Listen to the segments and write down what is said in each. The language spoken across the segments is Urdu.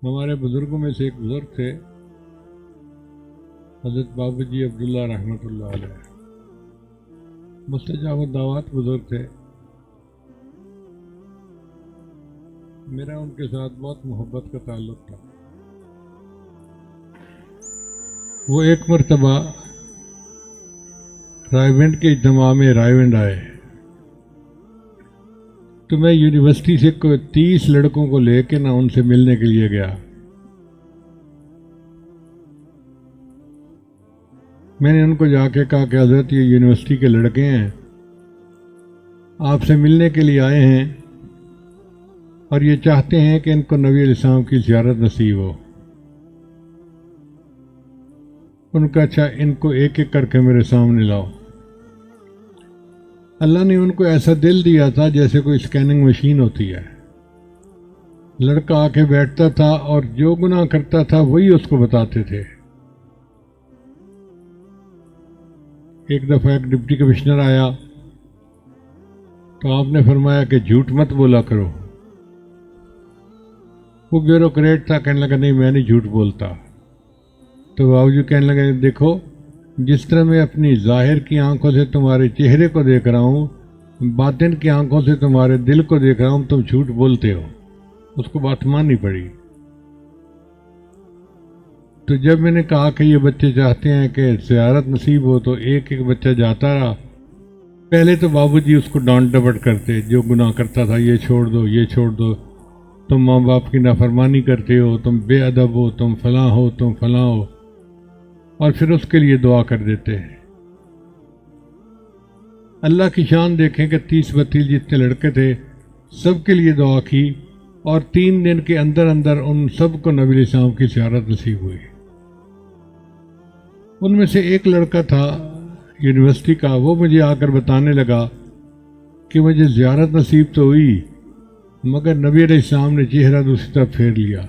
ہمارے بزرگوں میں سے ایک بزرگ تھے حضرت بابو جی عبداللہ رحمۃ اللہ علیہ، مستجاب الدعوات بزرگ تھے۔ میرا ان کے ساتھ بہت محبت کا تعلق تھا۔ وہ ایک مرتبہ رائے کے اجتماع میں رائے آئے تو میں یونیورسٹی سے کوئی 30 لڑکوں کو لے کے ان سے ملنے کے لیے گیا۔ میں نے ان کو جا کے کہا کہ حضرت یہ یونیورسٹی کے لڑکے ہیں، آپ سے ملنے کے لیے آئے ہیں اور یہ چاہتے ہیں کہ ان کو نبی علیہ السلام کی زیارت نصیب ہو۔ ان کا اچھا ان کو ایک ایک کر کے میرے سامنے لاؤ۔ اللہ نے ان کو ایسا دل دیا تھا جیسے کوئی اسکیننگ مشین ہوتی ہے۔ لڑکا آ کے بیٹھتا تھا اور جو گناہ کرتا تھا وہی اس کو بتاتے تھے۔ ایک دفعہ ایک ڈپٹی کمشنر آیا تو آپ نے فرمایا کہ جھوٹ مت بولا کرو۔ وہ بیوروکریٹ تھا، کہنے لگا نہیں میں نہیں جھوٹ بولتا۔ تو باوجود کہنے لگے دیکھو جس طرح میں اپنی ظاہر کی آنکھوں سے تمہارے چہرے کو دیکھ رہا ہوں، باطن کی آنکھوں سے تمہارے دل کو دیکھ رہا ہوں، تم جھوٹ بولتے ہو۔ اس کو بات ماننی پڑی۔ تو جب میں نے کہا کہ یہ بچے چاہتے ہیں کہ زیارت نصیب ہو تو ایک ایک بچہ جاتا رہا۔ پہلے تو بابو جی اس کو ڈانٹ ڈپٹ کرتے، جو گناہ کرتا تھا یہ چھوڑ دو یہ چھوڑ دو، تم ماں باپ کی نافرمانی کرتے ہو، تم بے ادب ہو، تم فلاں ہو تم فلاں ہو، اور پھر اس کے لیے دعا کر دیتے ہیں۔ اللہ کی شان دیکھیں کہ 30-32 جتنے لڑکے تھے سب کے لیے دعا کی، اور 3 دن کے اندر اندر ان سب کو نبی علیہ السلام کی زیارت نصیب ہوئی۔ ان میں سے ایک لڑکا تھا یونیورسٹی کا، وہ مجھے آ کر بتانے لگا کہ مجھے زیارت نصیب تو ہوئی مگر نبی علیہ السلام نے چہرہ دوسری طرف پھیر لیا۔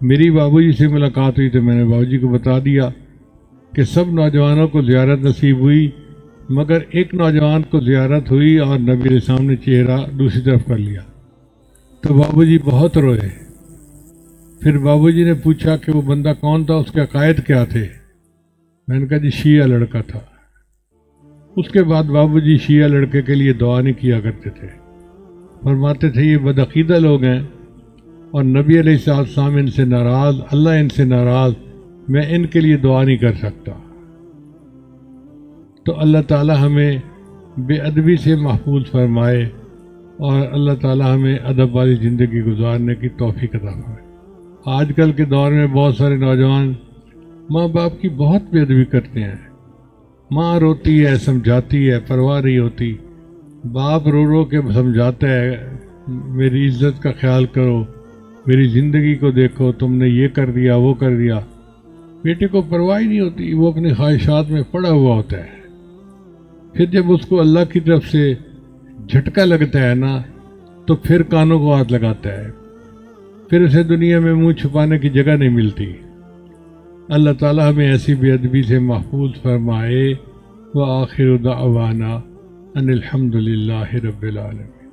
میری بابو جی سے ملاقات ہوئی تو میں نے بابو جی کو بتا دیا کہ سب نوجوانوں کو زیارت نصیب ہوئی مگر ایک نوجوان کو زیارت ہوئی اور نبی علیہ السلام نے چہرہ دوسری طرف کر لیا۔ تو بابو جی بہت روئے۔ پھر بابو جی نے پوچھا کہ وہ بندہ کون تھا، اس کے عقائد کیا تھے؟ میں نے کہا جی شیعہ لڑکا تھا۔ اس کے بعد بابو جی شیعہ لڑکے کے لیے دعا نہیں کیا کرتے تھے، فرماتے تھے یہ بدعقیدہ لوگ ہیں اور نبی علیہ السلام ان سے ناراض، اللہ ان سے ناراض، میں ان کے لیے دعا نہیں کر سکتا۔ تو اللہ تعالی ہمیں بے ادبی سے محفوظ فرمائے اور اللہ تعالی ہمیں ادب والی زندگی گزارنے کی توفیق عطا فرمائے۔ آج کل کے دور میں بہت سارے نوجوان ماں باپ کی بہت بے ادبی کرتے ہیں۔ ماں روتی ہے، سمجھاتی ہے، پرواہ نہیں ہوتی۔ باپ رو رو کے سمجھاتا ہے میری عزت کا خیال کرو، میری زندگی کو دیکھو، تم نے یہ کر دیا وہ کر دیا۔ بیٹے کو پرواہ ہی نہیں ہوتی، وہ اپنی خواہشات میں پڑا ہوا ہوتا ہے۔ پھر جب اس کو اللہ کی طرف سے جھٹکا لگتا ہے نا تو پھر کانوں کو ہاتھ لگاتا ہے، پھر اسے دنیا میں منہ چھپانے کی جگہ نہیں ملتی۔ اللہ تعالی ہمیں ایسی بے ادبی سے محفوظ فرمائے۔ وآخر دعوانا ان الحمد للہ رب العالمین۔